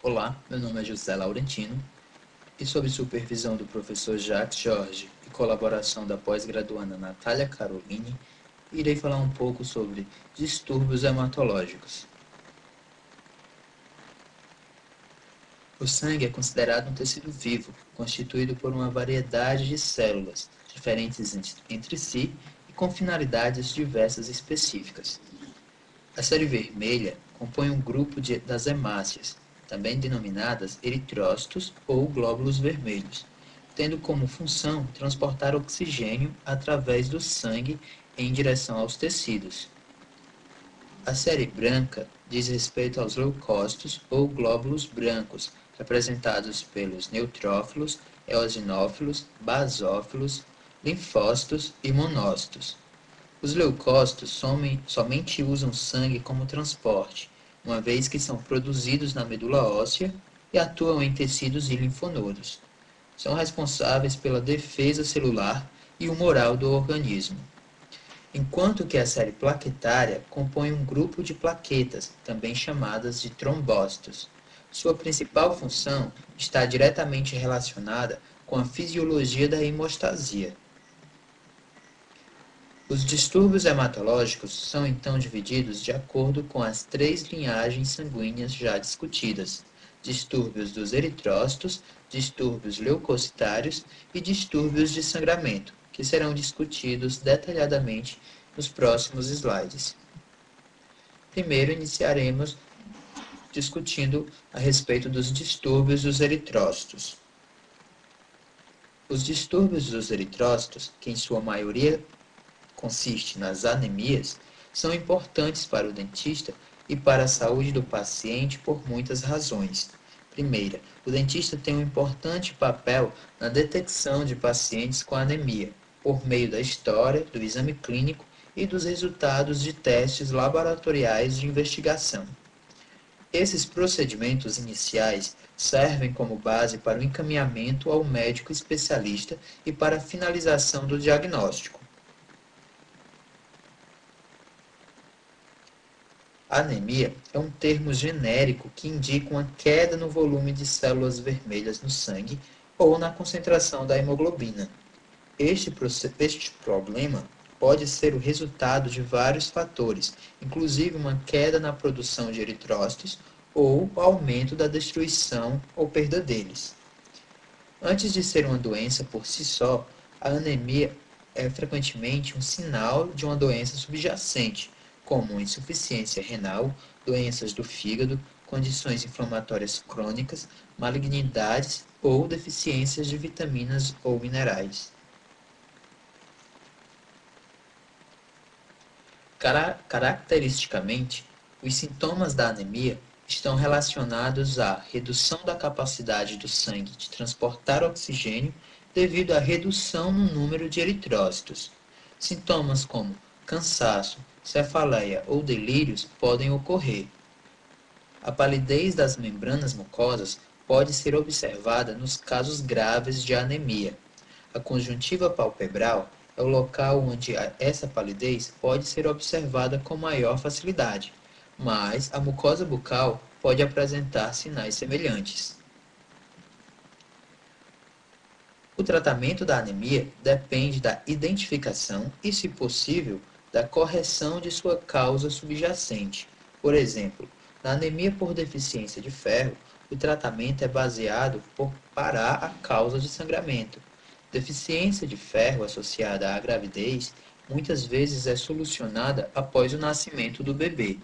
Olá, meu nome é José Laurentino e, sob supervisão do professor Jacques Jorge e colaboração da pós-graduanda Natália Caroline, irei falar um pouco sobre distúrbios hematológicos. O sangue é considerado um tecido vivo, constituído por uma variedade de células, diferentes entre si e com finalidades diversas e específicas. A série vermelha compõe um grupo das hemácias, também denominadas eritrócitos ou glóbulos vermelhos, tendo como função transportar oxigênio através do sangue em direção aos tecidos. A série branca diz respeito aos leucócitos ou glóbulos brancos, representados pelos neutrófilos, eosinófilos, basófilos, linfócitos e monócitos. Os leucócitos somente usam sangue como transporte, uma vez que são produzidos na medula óssea e atuam em tecidos e linfonodos. São responsáveis pela defesa celular e humoral do organismo. Enquanto que a série plaquetária compõe um grupo de plaquetas, também chamadas de trombócitos. Sua principal função está diretamente relacionada com a fisiologia da hemostasia. Os distúrbios hematológicos são então divididos de acordo com as três linhagens sanguíneas já discutidas: distúrbios dos eritrócitos, distúrbios leucocitários e distúrbios de sangramento, que serão discutidos detalhadamente nos próximos slides. Primeiro, iniciaremos discutindo a respeito dos distúrbios dos eritrócitos. Os distúrbios dos eritrócitos, que em sua maioria consiste nas anemias, são importantes para o dentista e para a saúde do paciente por muitas razões. Primeira, o dentista tem um importante papel na detecção de pacientes com anemia, por meio da história, do exame clínico e dos resultados de testes laboratoriais de investigação. Esses procedimentos iniciais servem como base para o encaminhamento ao médico especialista e para a finalização do diagnóstico. Anemia é um termo genérico que indica uma queda no volume de células vermelhas no sangue ou na concentração da hemoglobina. Este problema pode ser o resultado de vários fatores, inclusive uma queda na produção de eritrócitos ou o aumento da destruição ou perda deles. Antes de ser uma doença por si só, a anemia é frequentemente um sinal de uma doença subjacente, como insuficiência renal, doenças do fígado, condições inflamatórias crônicas, malignidades ou deficiências de vitaminas ou minerais. Caracteristicamente, os sintomas da anemia estão relacionados à redução da capacidade do sangue de transportar oxigênio devido à redução no número de eritrócitos. Sintomas como cansaço, cefaleia ou delírios podem ocorrer. A palidez das membranas mucosas pode ser observada nos casos graves de anemia. A conjuntiva palpebral é o local onde essa palidez pode ser observada com maior facilidade, mas a mucosa bucal pode apresentar sinais semelhantes. O tratamento da anemia depende da identificação e, se possível, da correção de sua causa subjacente. Por exemplo, na anemia por deficiência de ferro, o tratamento é baseado por parar a causa de sangramento. Deficiência de ferro associada à gravidez muitas vezes é solucionada após o nascimento do bebê.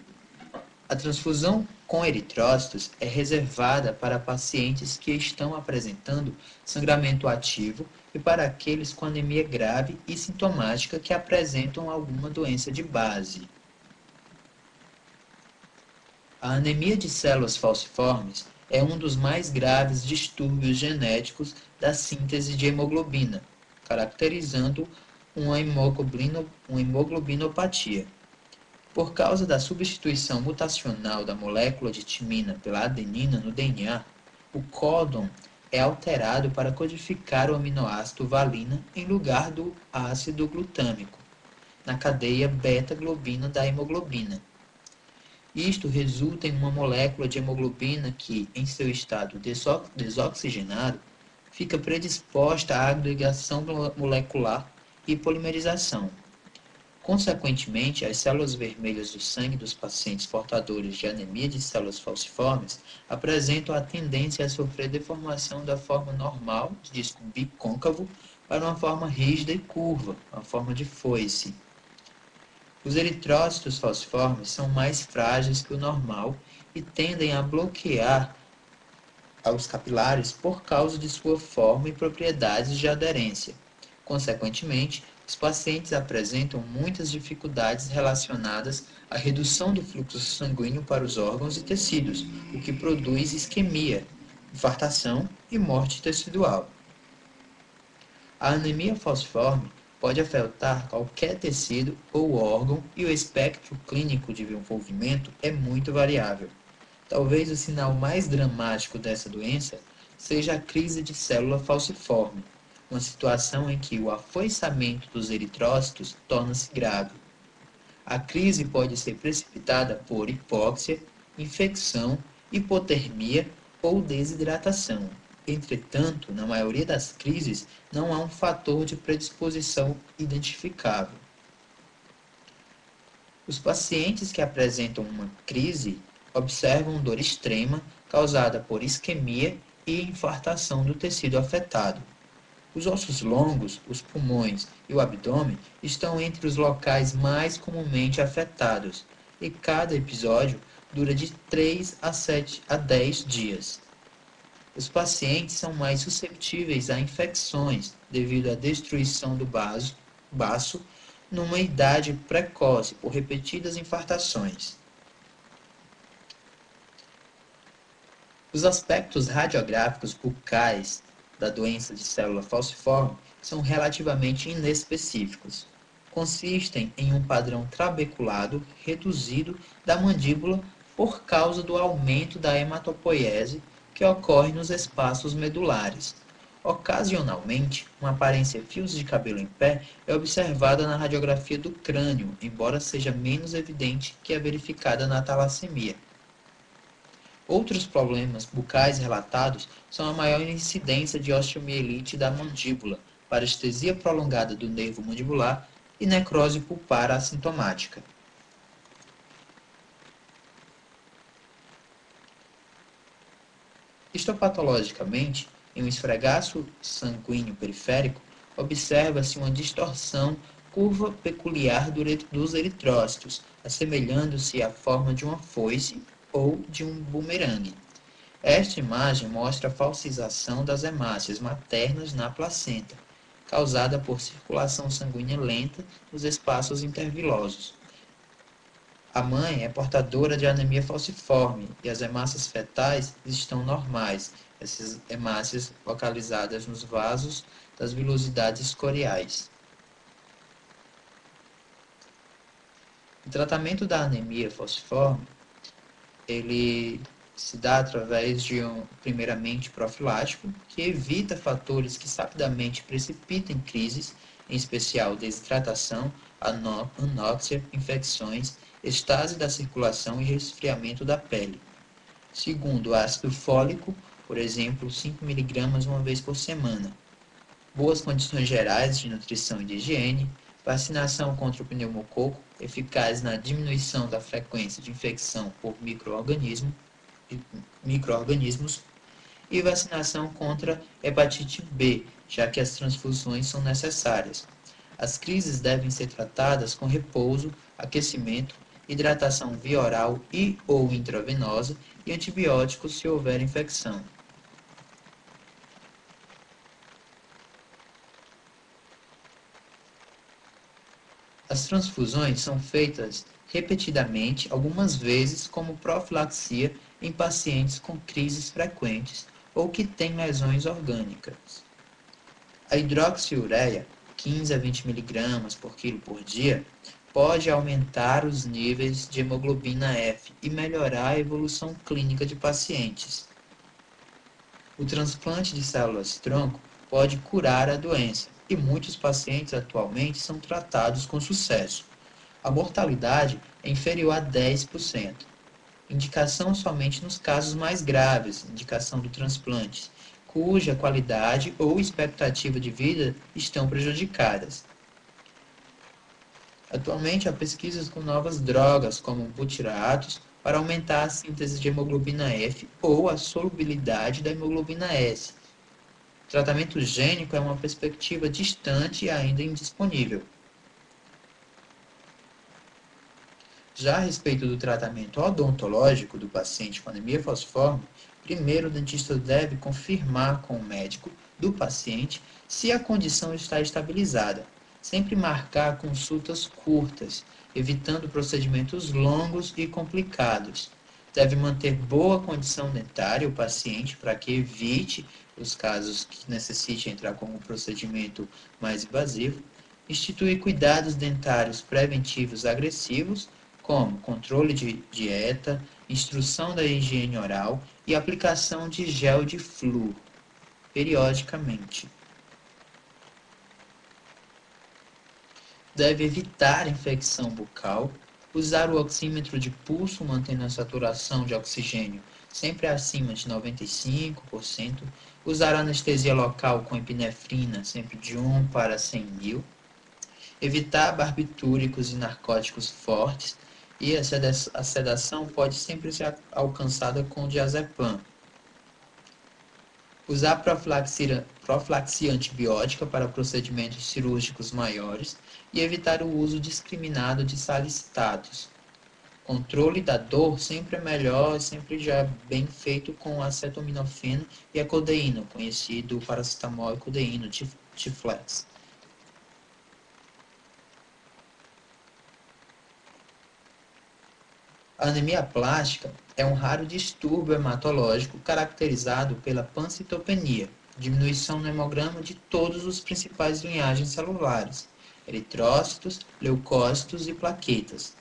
A transfusão com eritrócitos é reservada para pacientes que estão apresentando sangramento ativo e para aqueles com anemia grave e sintomática que apresentam alguma doença de base. A anemia de células falciformes é um dos mais graves distúrbios genéticos da síntese de hemoglobina, caracterizando uma hemoglobinopatia. Por causa da substituição mutacional da molécula de timina pela adenina no DNA, o códon é alterado para codificar o aminoácido valina em lugar do ácido glutâmico, na cadeia beta-globina da hemoglobina. Isto resulta em uma molécula de hemoglobina que, em seu estado desoxigenado, fica predisposta à agregação molecular e polimerização. Consequentemente, as células vermelhas do sangue dos pacientes portadores de anemia de células falciformes apresentam a tendência a sofrer deformação da forma normal, de disco bicôncavo, para uma forma rígida e curva, uma forma de foice. Os eritrócitos falciformes são mais frágeis que o normal e tendem a bloquear aos capilares por causa de sua forma e propriedades de aderência. Consequentemente, os pacientes apresentam muitas dificuldades relacionadas à redução do fluxo sanguíneo para os órgãos e tecidos, o que produz isquemia, infartação e morte tecidual. A anemia falciforme pode afetar qualquer tecido ou órgão e o espectro clínico de envolvimento é muito variável. Talvez o sinal mais dramático dessa doença seja a crise de célula falciforme, uma situação em que o afoiçamento dos eritrócitos torna-se grave. A crise pode ser precipitada por hipóxia, infecção, hipotermia ou desidratação. Entretanto, na maioria das crises, não há um fator de predisposição identificável. Os pacientes que apresentam uma crise observam dor extrema causada por isquemia e infartação do tecido afetado. Os ossos longos, os pulmões e o abdômen estão entre os locais mais comumente afetados, e cada episódio dura de 3 a 10 dias. Os pacientes são mais susceptíveis a infecções devido à destruição do baço numa idade precoce por repetidas infartações. Os aspectos radiográficos bucais da doença de célula falciforme são relativamente inespecíficos. Consistem em um padrão trabeculado reduzido da mandíbula por causa do aumento da hematopoiese que ocorre nos espaços medulares. Ocasionalmente, uma aparência fios de cabelo em pé é observada na radiografia do crânio, embora seja menos evidente que a verificada na talassemia. Outros problemas bucais relatados são a maior incidência de osteomielite da mandíbula, parestesia prolongada do nervo mandibular e necrose pulpar assintomática. Histopatologicamente, em um esfregaço sanguíneo periférico, observa-se uma distorção curva peculiar dos eritrócitos, assemelhando-se à forma de uma foice ou de um bumerangue. Esta imagem mostra a falsização das hemácias maternas na placenta, causada por circulação sanguínea lenta nos espaços intervilosos. A mãe é portadora de anemia falciforme e as hemácias fetais estão normais, essas hemácias localizadas nos vasos das vilosidades coriais. O tratamento da anemia falciforme, ele se dá através de primeiramente, profilático, que evita fatores que sapidamente precipitem crises, em especial desidratação, anóxia, infecções, estase da circulação e resfriamento da pele. Segundo, ácido fólico, por exemplo, 5 mg uma vez por semana. Boas condições gerais de nutrição e de higiene, vacinação contra o pneumococo, eficaz na diminuição da frequência de infecção por micro-organismos e vacinação contra hepatite B, já que as transfusões são necessárias. As crises devem ser tratadas com repouso, aquecimento, hidratação via oral e ou intravenosa e antibióticos se houver infecção. As transfusões são feitas repetidamente, algumas vezes como profilaxia em pacientes com crises frequentes ou que têm lesões orgânicas. A hidroxiureia, 15 a 20 mg por quilo por dia, pode aumentar os níveis de hemoglobina F e melhorar a evolução clínica de pacientes. O transplante de células-tronco pode curar a doença e muitos pacientes atualmente são tratados com sucesso. A mortalidade é inferior a 10%. indicação somente nos casos mais graves, indicação do transplante, cuja qualidade ou expectativa de vida estão prejudicadas. Atualmente, há pesquisas com novas drogas, como butiratos, para aumentar a síntese de hemoglobina F ou a solubilidade da hemoglobina S. O tratamento gênico é uma perspectiva distante e ainda indisponível. Já a respeito do tratamento odontológico do paciente com anemia falciforme, primeiro o dentista deve confirmar com o médico do paciente se a condição está estabilizada. Sempre marcar consultas curtas, evitando procedimentos longos e complicados. Deve manter boa condição dentária o paciente para que evite os casos que necessite entrar com um procedimento mais invasivo. Instituir cuidados dentários preventivos agressivos como controle de dieta, instrução da higiene oral e aplicação de gel de flúor, periodicamente. Deve evitar infecção bucal, usar o oxímetro de pulso mantendo a saturação de oxigênio sempre acima de 95%, usar anestesia local com epinefrina sempre de 1 para 100 mil, evitar barbitúricos e narcóticos fortes, e a sedação pode sempre ser alcançada com diazepam. Usar profilaxia antibiótica para procedimentos cirúrgicos maiores e evitar o uso discriminado de salicitatos. Controle da dor sempre é melhor, sempre já bem feito com acetaminofeno e a codeína, conhecido paracetamol e codeína, Tiflex. A anemia plástica é um raro distúrbio hematológico caracterizado pela pancitopenia, diminuição no hemograma de todos os principais linhagens celulares, eritrócitos, leucócitos e plaquetas.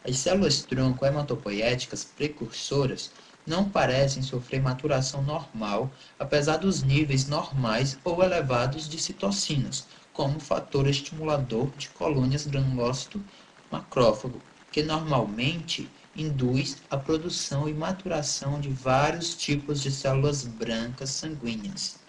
As células-tronco hematopoéticas precursoras não parecem sofrer maturação normal, apesar dos níveis normais ou elevados de citocinas, como fator estimulador de colônias granulócito macrófago, que normalmente induz a produção e maturação de vários tipos de células brancas sanguíneas.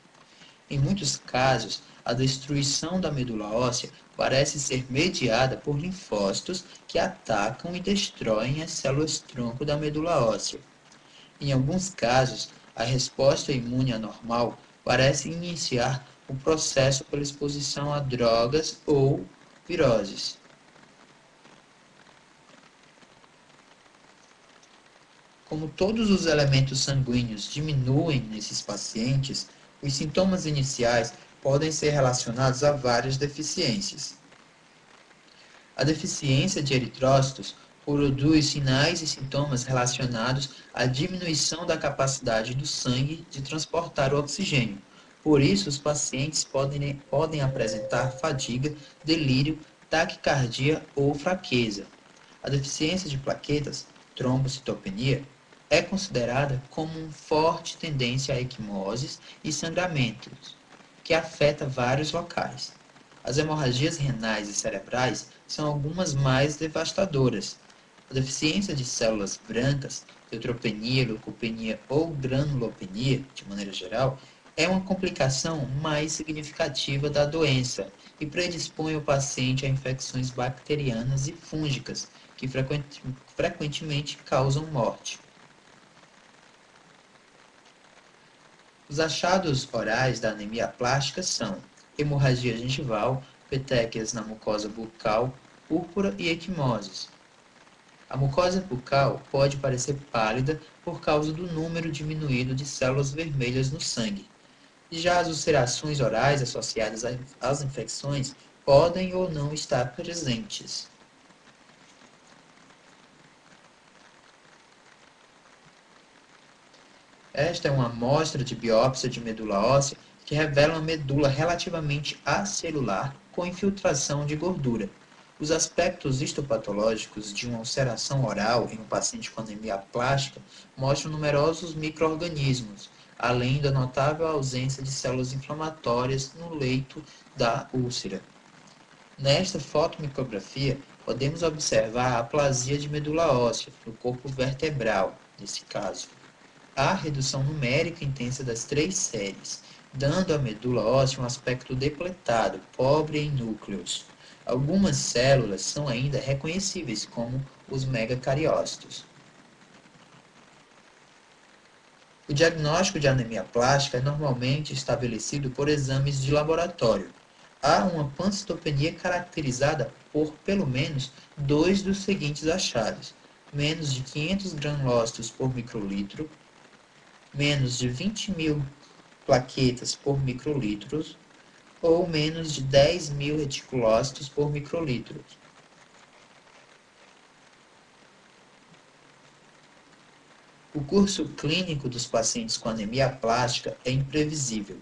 Em muitos casos, a destruição da medula óssea parece ser mediada por linfócitos que atacam e destroem as células-tronco da medula óssea. Em alguns casos, a resposta imune anormal parece iniciar o processo pela exposição a drogas ou viroses. Como todos os elementos sanguíneos diminuem nesses pacientes, os sintomas iniciais podem ser relacionados a várias deficiências. A deficiência de eritrócitos produz sinais e sintomas relacionados à diminuição da capacidade do sangue de transportar o oxigênio. Por isso, os pacientes podem apresentar fadiga, delírio, taquicardia ou fraqueza. A deficiência de plaquetas, trombocitopenia, é considerada como uma forte tendência a equimoses e sangramentos, que afeta vários locais. As hemorragias renais e cerebrais são algumas mais devastadoras. A deficiência de células brancas, neutropenia, leucopenia ou granulopenia, de maneira geral, é uma complicação mais significativa da doença e predispõe o paciente a infecções bacterianas e fúngicas, que frequentemente causam morte. Os achados orais da anemia plástica são hemorragia gengival, petequias na mucosa bucal, púrpura e equimoses. A mucosa bucal pode parecer pálida por causa do número diminuído de células vermelhas no sangue. E já as ulcerações orais associadas às infecções podem ou não estar presentes. Esta é uma amostra de biópsia de medula óssea que revela uma medula relativamente acelular com infiltração de gordura. Os aspectos histopatológicos de uma ulceração oral em um paciente com anemia plástica mostram numerosos micro-organismos, além da notável ausência de células inflamatórias no leito da úlcera. Nesta fotomicrografia, podemos observar a aplasia de medula óssea no corpo vertebral, nesse caso. Há redução numérica intensa das 3 séries, dando à medula óssea um aspecto depletado, pobre em núcleos. Algumas células são ainda reconhecíveis como os megacariócitos. O diagnóstico de anemia plástica é normalmente estabelecido por exames de laboratório. Há uma pancitopenia caracterizada por pelo menos 2 dos seguintes achados: menos de 500 granulócitos por microlitro, menos de 20.000 plaquetas por microlitro ou menos de 10.000 reticulócitos por microlitro. O curso clínico dos pacientes com anemia plástica é imprevisível.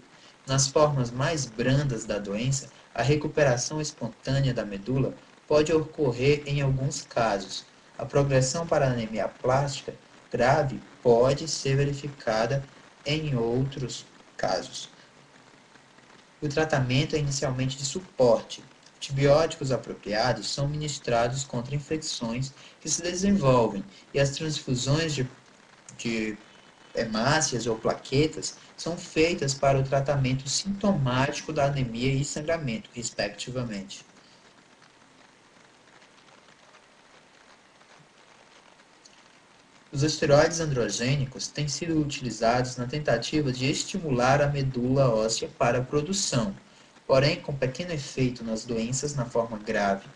Nas formas mais brandas da doença, a recuperação espontânea da medula pode ocorrer em alguns casos. A progressão para a anemia plástica grave pode ser verificada em outros casos. O tratamento é inicialmente de suporte. Antibióticos apropriados são ministrados contra infecções que se desenvolvem e as transfusões de hemácias ou plaquetas são feitas para o tratamento sintomático da anemia e sangramento, respectivamente. Os esteroides androgênicos têm sido utilizados na tentativa de estimular a medula óssea para a produção, porém com pequeno efeito nas doenças na forma grave.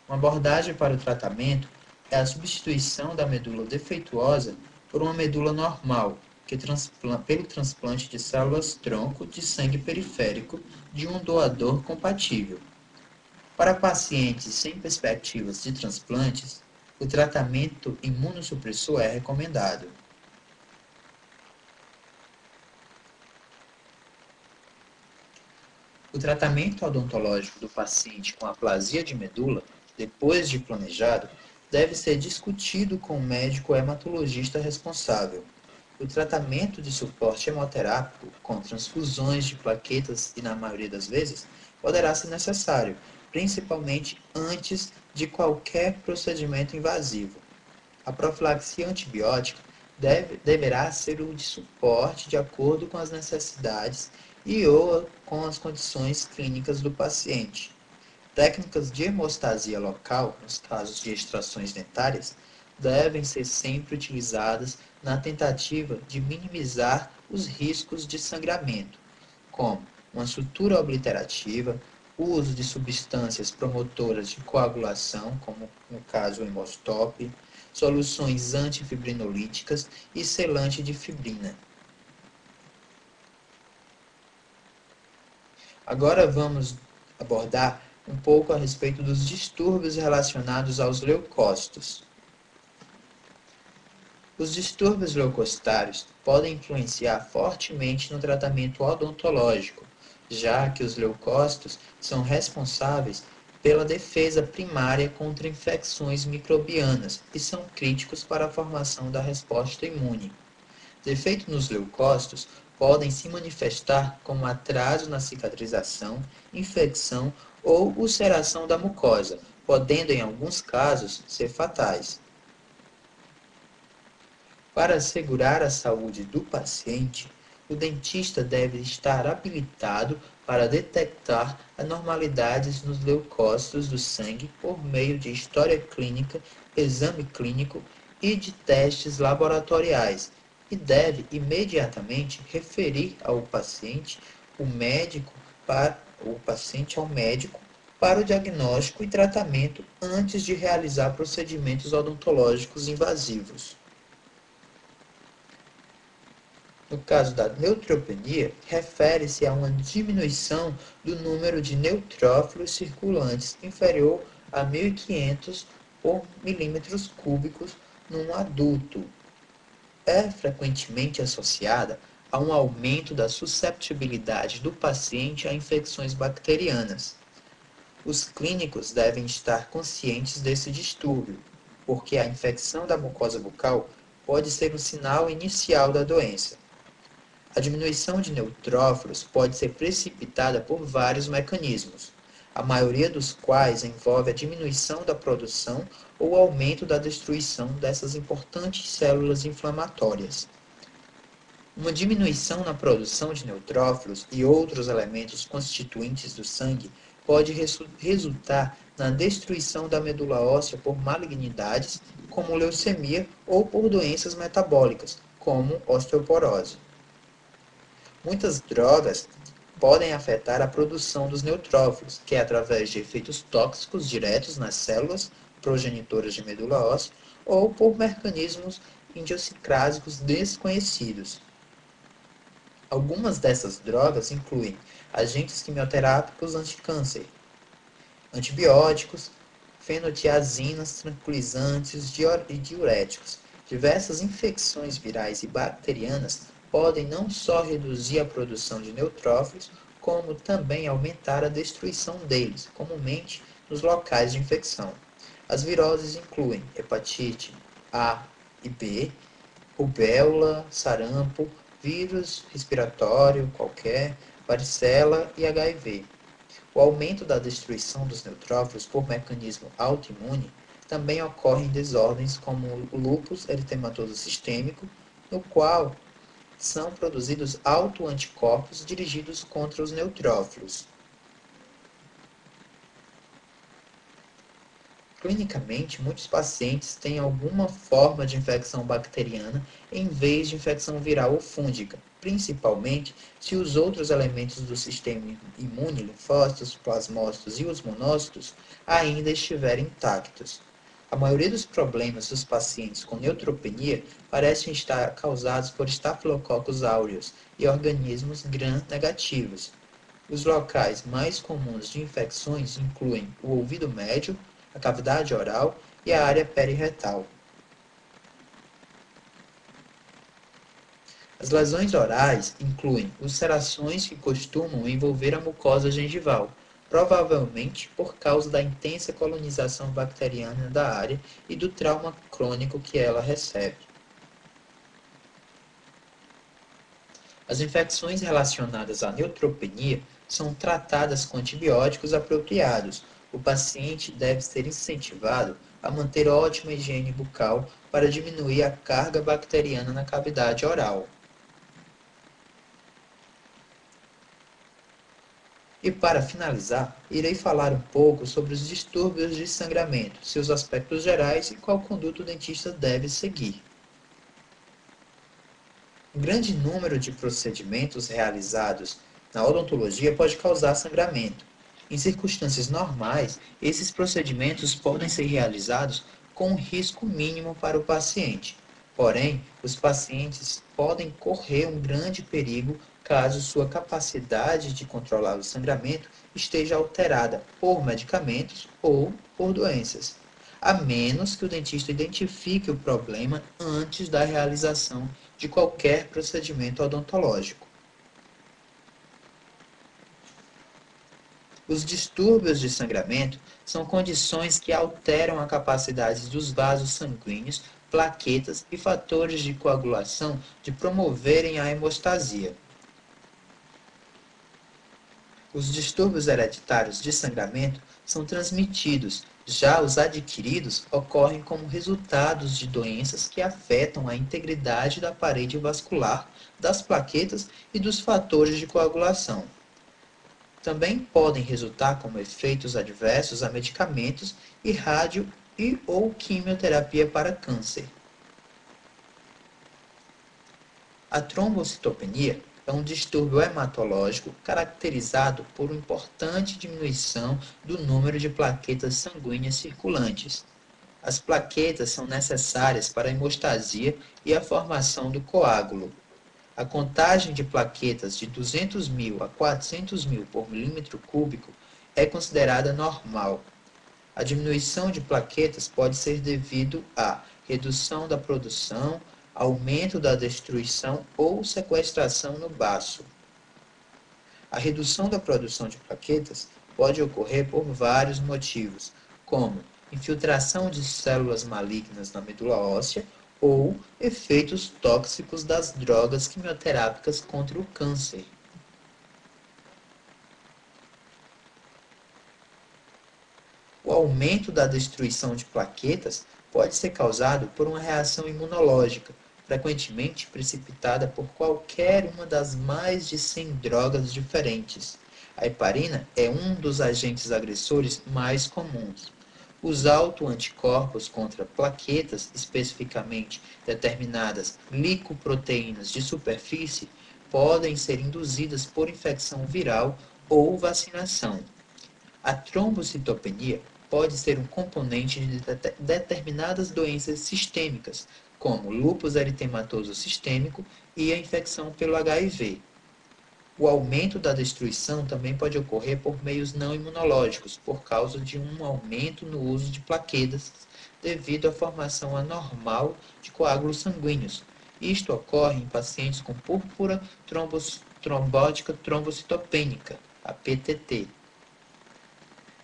Uma abordagem para o tratamento é a substituição da medula defeituosa por uma medula normal, pelo transplante de células-tronco de sangue periférico de um doador compatível. Para pacientes sem perspectivas de transplantes, o tratamento imunossupressor é recomendado. O tratamento odontológico do paciente com aplasia de medula, depois de planejado, deve ser discutido com o médico hematologista responsável. O tratamento de suporte hemoterápico com transfusões de plaquetas e, na maioria das vezes, poderá ser necessário, principalmente antes de qualquer procedimento invasivo. A profilaxia antibiótica deverá ser o de suporte de acordo com as necessidades e ou com as condições clínicas do paciente. Técnicas de hemostasia local, nos casos de extrações dentárias, devem ser sempre utilizadas na tentativa de minimizar os riscos de sangramento, como uma sutura obliterativa, o uso de substâncias promotoras de coagulação, como no caso o Hemostop, soluções antifibrinolíticas e selante de fibrina. Agora vamos abordar um pouco a respeito dos distúrbios relacionados aos leucócitos. Os distúrbios leucocitários podem influenciar fortemente no tratamento odontológico, já que os leucócitos são responsáveis pela defesa primária contra infecções microbianas e são críticos para a formação da resposta imune. Defeitos nos leucócitos podem se manifestar como atraso na cicatrização, infecção ou ulceração da mucosa, podendo, em alguns casos, ser fatais. Para assegurar a saúde do paciente, o dentista deve estar habilitado para detectar anormalidades nos leucócitos do sangue por meio de história clínica, exame clínico e de testes laboratoriais, e deve imediatamente referir ao paciente ao médico para o diagnóstico e tratamento antes de realizar procedimentos odontológicos invasivos. No caso da neutropenia, refere-se a uma diminuição do número de neutrófilos circulantes inferior a 1.500 por milímetros cúbicos num adulto. É frequentemente associada a um aumento da susceptibilidade do paciente a infecções bacterianas. Os clínicos devem estar conscientes desse distúrbio, porque a infecção da mucosa bucal pode ser um sinal inicial da doença. A diminuição de neutrófilos pode ser precipitada por vários mecanismos. a maioria dos quais envolve a diminuição da produção ou aumento da destruição dessas importantes células inflamatórias. Uma diminuição na produção de neutrófilos e outros elementos constituintes do sangue pode resultar na destruição da medula óssea por malignidades, como leucemia, ou por doenças metabólicas, como osteoporose. Muitas drogas podem afetar a produção dos neutrófilos, que é através de efeitos tóxicos diretos nas células progenitoras de medula óssea ou por mecanismos idiosincrásicos desconhecidos. Algumas dessas drogas incluem agentes quimioterápicos anticâncer, antibióticos, fenotiazinas, tranquilizantes e diuréticos. Diversas infecções virais e bacterianas podem não só reduzir a produção de neutrófilos, como também aumentar a destruição deles, comumente nos locais de infecção. As viroses incluem hepatite A e B, rubéola, sarampo, vírus respiratório qualquer, varicela e HIV. O aumento da destruição dos neutrófilos por mecanismo autoimune também ocorre em desordens como o lúpus eritematoso sistêmico, no qual são produzidos autoanticorpos dirigidos contra os neutrófilos. Clinicamente, muitos pacientes têm alguma forma de infecção bacteriana em vez de infecção viral ou fúngica, principalmente se os outros elementos do sistema imune, linfócitos, plasmócitos e os monócitos, ainda estiverem intactos. A maioria dos problemas dos pacientes com neutropenia parecem estar causados por estafilococcus aureus e organismos gram-negativos. Os locais mais comuns de infecções incluem o ouvido médio, a cavidade oral e a área periretal. As lesões orais incluem ulcerações que costumam envolver a mucosa gengival, provavelmente por causa da intensa colonização bacteriana da área e do trauma crônico que ela recebe. As infecções relacionadas à neutropenia são tratadas com antibióticos apropriados. O paciente deve ser incentivado a manter ótima higiene bucal para diminuir a carga bacteriana na cavidade oral. E para finalizar, irei falar um pouco sobre os distúrbios de sangramento, seus aspectos gerais e qual conduta o dentista deve seguir. Um grande número de procedimentos realizados na odontologia pode causar sangramento. Em circunstâncias normais, esses procedimentos podem ser realizados com um risco mínimo para o paciente. Porém, os pacientes podem correr um grande perigo caso sua capacidade de controlar o sangramento esteja alterada por medicamentos ou por doenças, a menos que o dentista identifique o problema antes da realização de qualquer procedimento odontológico. Os distúrbios de sangramento são condições que alteram a capacidade dos vasos sanguíneos, plaquetas e fatores de coagulação de promoverem a hemostasia. Os distúrbios hereditários de sangramento são transmitidos, já os adquiridos ocorrem como resultados de doenças que afetam a integridade da parede vascular, das plaquetas e dos fatores de coagulação. Também podem resultar como efeitos adversos a medicamentos e rádio e ou quimioterapia para câncer. A trombocitopenia é um distúrbio hematológico caracterizado por uma importante diminuição do número de plaquetas sanguíneas circulantes. As plaquetas são necessárias para a hemostasia e a formação do coágulo. A contagem de plaquetas de 200.000 a 400.000 por milímetro cúbico é considerada normal. A diminuição de plaquetas pode ser devido à redução da produção, aumento da destruição ou sequestração no baço. A redução da produção de plaquetas pode ocorrer por vários motivos, como infiltração de células malignas na medula óssea ou efeitos tóxicos das drogas quimioterápicas contra o câncer. aumento da destruição de plaquetas pode ser causado por uma reação imunológica, frequentemente precipitada por qualquer uma das mais de 100 drogas diferentes. A heparina é um dos agentes agressores mais comuns. Os autoanticorpos contra plaquetas, especificamente determinadas glicoproteínas de superfície, podem ser induzidas por infecção viral ou vacinação. A trombocitopenia pode ser um componente de determinadas doenças sistêmicas, como lúpus eritematoso sistêmico e a infecção pelo HIV. O aumento da destruição também pode ocorrer por meios não imunológicos, por causa de um aumento no uso de plaquetas, devido à formação anormal de coágulos sanguíneos. Isto ocorre em pacientes com púrpura trombótica trombocitopênica, a PTT.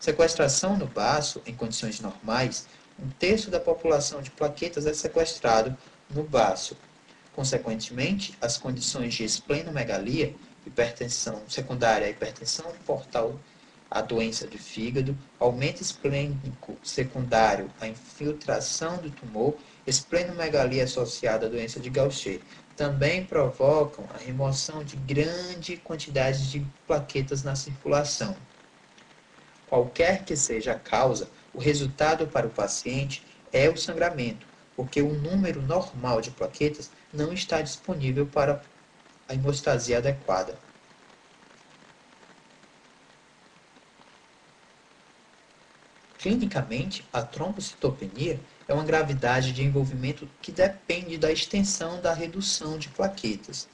Sequestração no baço, em condições normais, um terço da população de plaquetas é sequestrado no baço. Consequentemente, as condições de esplenomegalia, hipertensão secundária à hipertensão portal, a doença do fígado, aumento esplênico secundário à infiltração do tumor, esplenomegalia associada à doença de Gaucher, também provocam a remoção de grande quantidade de plaquetas na circulação. Qualquer que seja a causa, o resultado para o paciente é o sangramento, porque o número normal de plaquetas não está disponível para a hemostasia adequada. Clinicamente, a trombocitopenia é uma gravidade de envolvimento que depende da extensão da redução de plaquetas.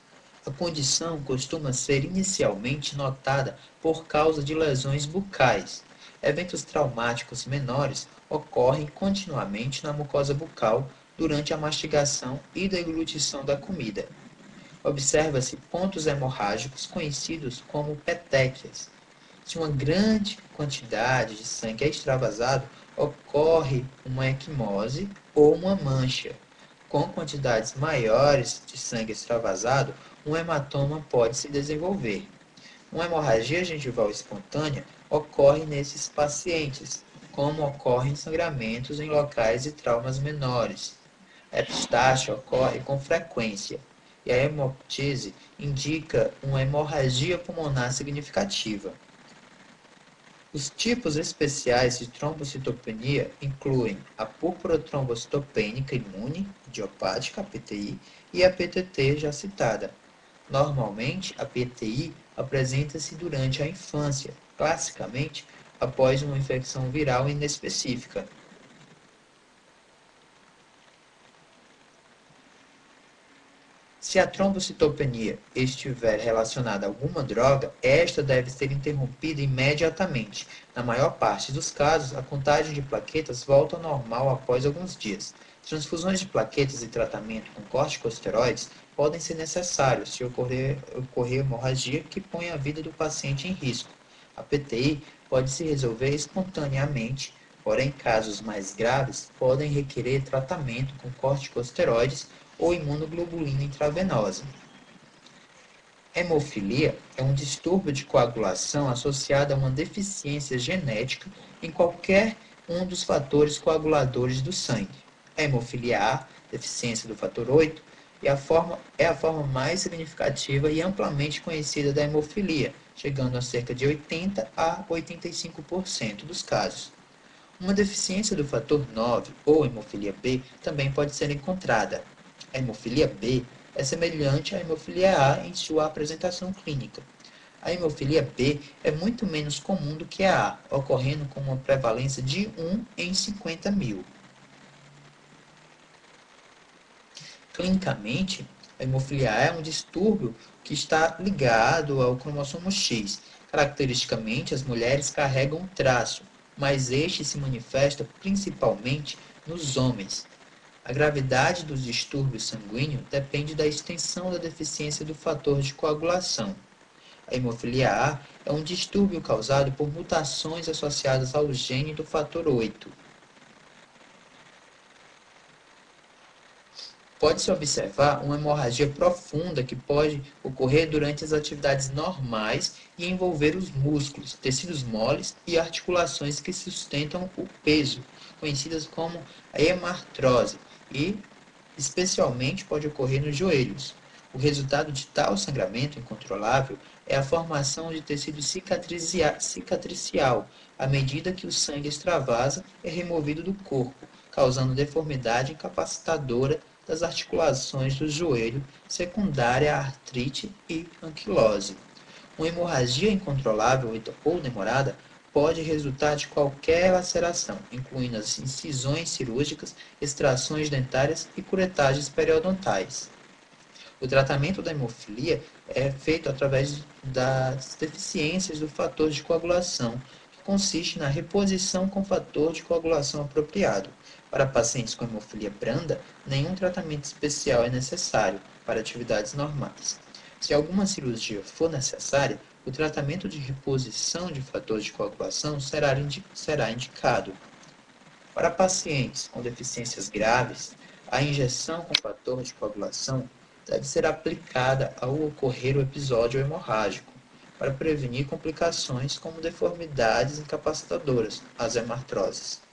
A condição costuma ser inicialmente notada por causa de lesões bucais. Eventos traumáticos menores ocorrem continuamente na mucosa bucal durante a mastigação e deglutição da comida. Observa-se pontos hemorrágicos conhecidos como petequias. Se uma grande quantidade de sangue é extravasado, ocorre uma equimose ou uma mancha. Com quantidades maiores de sangue extravasado, um hematoma pode se desenvolver. Uma hemorragia gengival espontânea ocorre nesses pacientes, como ocorrem sangramentos em locais de traumas menores. A epistaxe ocorre com frequência, e a hemoptise indica uma hemorragia pulmonar significativa. Os tipos especiais de trombocitopenia incluem a púrpura trombocitopênica imune, idiopática, a PTI, e a PTT já citada. Normalmente, a PTI apresenta-se durante a infância, classicamente após uma infecção viral inespecífica. Se a trombocitopenia estiver relacionada a alguma droga, esta deve ser interrompida imediatamente. Na maior parte dos casos, a contagem de plaquetas volta ao normal após alguns dias. Transfusões de plaquetas e tratamento com corticosteroides podem ser necessários se ocorrer hemorragia que põe a vida do paciente em risco. A PTI pode se resolver espontaneamente, porém casos mais graves podem requerer tratamento com corticosteroides ou imunoglobulina intravenosa. Hemofilia é um distúrbio de coagulação associado a uma deficiência genética em qualquer um dos fatores coaguladores do sangue. A hemofilia A, deficiência do fator 8, é a forma mais significativa e amplamente conhecida da hemofilia, chegando a cerca de 80 a 85% dos casos. Uma deficiência do fator 9 ou hemofilia B também pode ser encontrada. A hemofilia B é semelhante à hemofilia A em sua apresentação clínica. A hemofilia B é muito menos comum do que a A, ocorrendo com uma prevalência de 1 em 50 mil. Clinicamente, a hemofilia A é um distúrbio que está ligado ao cromossomo X. Caracteristicamente, as mulheres carregam um traço, mas este se manifesta principalmente nos homens. A gravidade dos distúrbios sanguíneos depende da extensão da deficiência do fator de coagulação. A hemofilia A é um distúrbio causado por mutações associadas ao gene do fator 8. Pode-se observar uma hemorragia profunda que pode ocorrer durante as atividades normais e envolver os músculos, tecidos moles e articulações que sustentam o peso, conhecidas como a hemartrose, e especialmente pode ocorrer nos joelhos. O resultado de tal sangramento incontrolável é a formação de tecido cicatricial, à medida que o sangue extravasa é removido do corpo, causando deformidade incapacitadora das articulações do joelho, secundária à artrite e anquilose. Uma hemorragia incontrolável ou demorada pode resultar de qualquer laceração, incluindo as incisões cirúrgicas, extrações dentárias e curetagens periodontais. O tratamento da hemofilia é feito através das deficiências do fator de coagulação, que consiste na reposição com fator de coagulação apropriado. Para pacientes com hemofilia branda, nenhum tratamento especial é necessário para atividades normais. Se alguma cirurgia for necessária, o tratamento de reposição de fator de coagulação será indicado. Para pacientes com deficiências graves, a injeção com fator de coagulação deve ser aplicada ao ocorrer o episódio hemorrágico, para prevenir complicações como deformidades incapacitadoras, as hemartroses.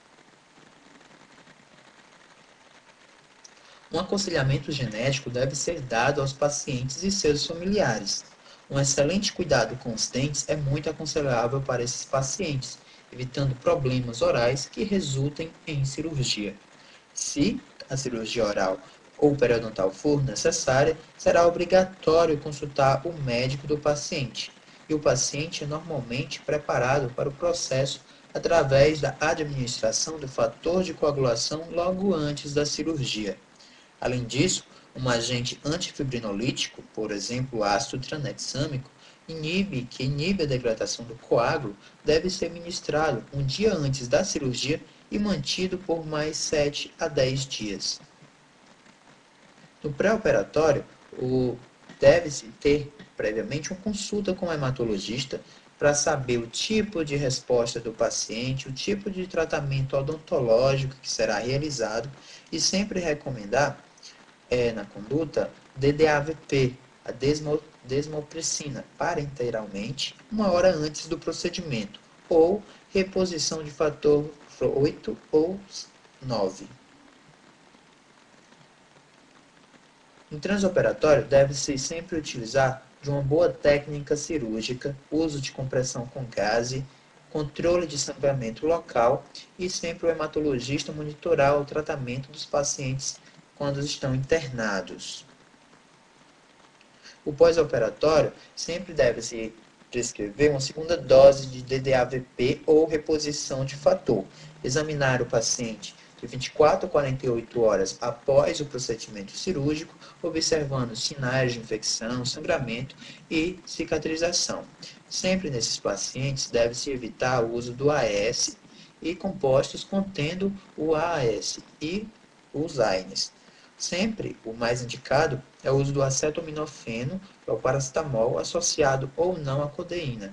Um aconselhamento genético deve ser dado aos pacientes e seus familiares. Um excelente cuidado com os dentes é muito aconselhável para esses pacientes, evitando problemas orais que resultem em cirurgia. Se a cirurgia oral ou periodontal for necessária, será obrigatório consultar o médico do paciente, e o paciente é normalmente preparado para o processo através da administração do fator de coagulação logo antes da cirurgia. Além disso, um agente antifibrinolítico, por exemplo, o ácido tranexâmico, que inibe a degradação do coágulo, deve ser ministrado um dia antes da cirurgia e mantido por mais 7 a 10 dias. No pré-operatório, deve-se ter previamente uma consulta com o hematologista para saber o tipo de resposta do paciente, o tipo de tratamento odontológico que será realizado e sempre recomendar na conduta DDAVP, a desmopressina, parenteralmente, 1 hora antes do procedimento, ou reposição de fator 8 ou 9. No transoperatório, deve-se sempre utilizar de uma boa técnica cirúrgica, uso de compressão com gaze, controle de sangramento local e sempre o hematologista monitorar o tratamento dos pacientes quando estão internados. O pós-operatório sempre deve-se prescrever uma segunda dose de DDAVP ou reposição de fator. Examinar o paciente de 24 a 48 horas após o procedimento cirúrgico, observando sinais de infecção, sangramento e cicatrização. Sempre nesses pacientes deve-se evitar o uso do AS e compostos contendo o AAS e os AINES. Sempre o mais indicado é o uso do acetaminofeno, que é o paracetamol, associado ou não à codeína.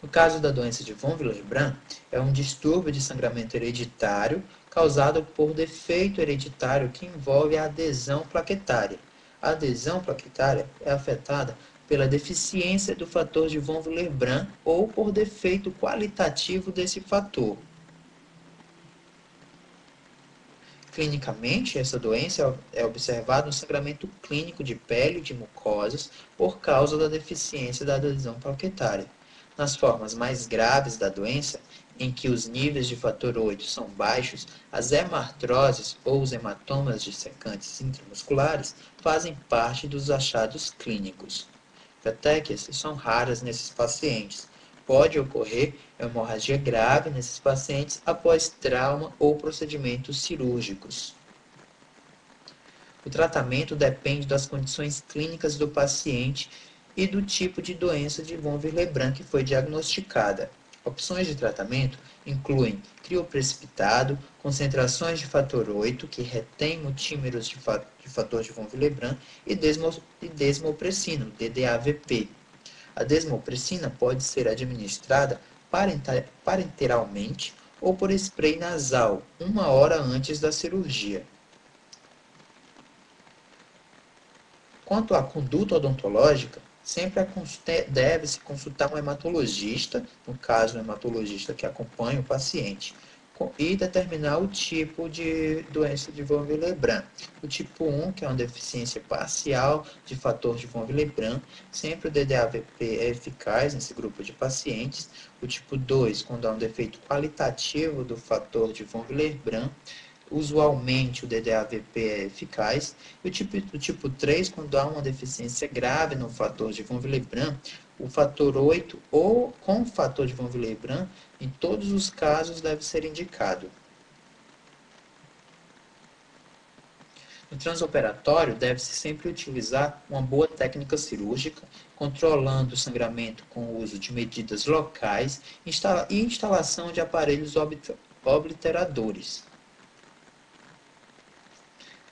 No caso da doença de von Willebrand, é um distúrbio de sangramento hereditário causado por defeito hereditário que envolve a adesão plaquetária. A adesão plaquetária é afetada pela deficiência do fator de von Willebrand ou por defeito qualitativo desse fator. Clinicamente, essa doença é observada no sangramento clínico de pele e de mucosas por causa da deficiência da adesão plaquetária. Nas formas mais graves da doença, em que os níveis de fator 8 são baixos, as hemartroses ou os hematomas dissecantes intramusculares fazem parte dos achados clínicos. Petequias são raras nesses pacientes. Pode ocorrer hemorragia grave nesses pacientes após trauma ou procedimentos cirúrgicos. O tratamento depende das condições clínicas do paciente e do tipo de doença de von Willebrand que foi diagnosticada. Opções de tratamento incluem crioprecipitado, concentrações de fator 8, que retém multímeros de fator de von Willebrand, e desmopressina, DDAVP. A desmopressina pode ser administrada parenteralmente ou por spray nasal, 1 hora antes da cirurgia. Quanto à conduta odontológica, sempre deve-se consultar um hematologista, no caso, um hematologista que acompanha o paciente, e determinar o tipo de doença de von Willebrand. O tipo 1, que é uma deficiência parcial de fator de von Willebrand, sempre o DDAVP é eficaz nesse grupo de pacientes. O tipo 2, quando há um defeito qualitativo do fator de von Willebrand, usualmente o DDAVP é eficaz. E o tipo 3, quando há uma deficiência grave no fator de von Willebrand, o fator 8 ou com o fator de von Willebrand, em todos os casos deve ser indicado. No transoperatório, deve-se sempre utilizar uma boa técnica cirúrgica, controlando o sangramento com o uso de medidas locais e instalação de aparelhos obliteradores.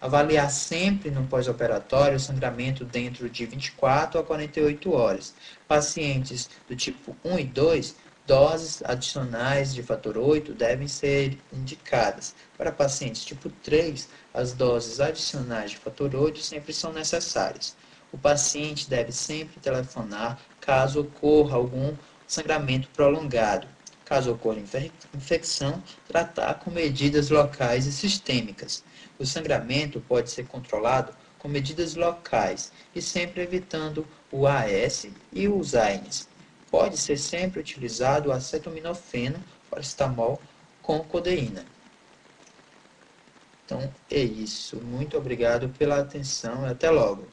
Avaliar sempre no pós-operatório o sangramento dentro de 24 a 48 horas. Pacientes do tipo 1 e 2, doses adicionais de fator 8 devem ser indicadas. Para pacientes tipo 3, as doses adicionais de fator 8 sempre são necessárias. O paciente deve sempre telefonar caso ocorra algum sangramento prolongado. Caso ocorra infecção, tratar com medidas locais e sistêmicas. O sangramento pode ser controlado com medidas locais e sempre evitando o AS e os AINES. Pode ser sempre utilizado o acetaminofeno, paracetamol com codeína. Então é isso. Muito obrigado pela atenção e até logo.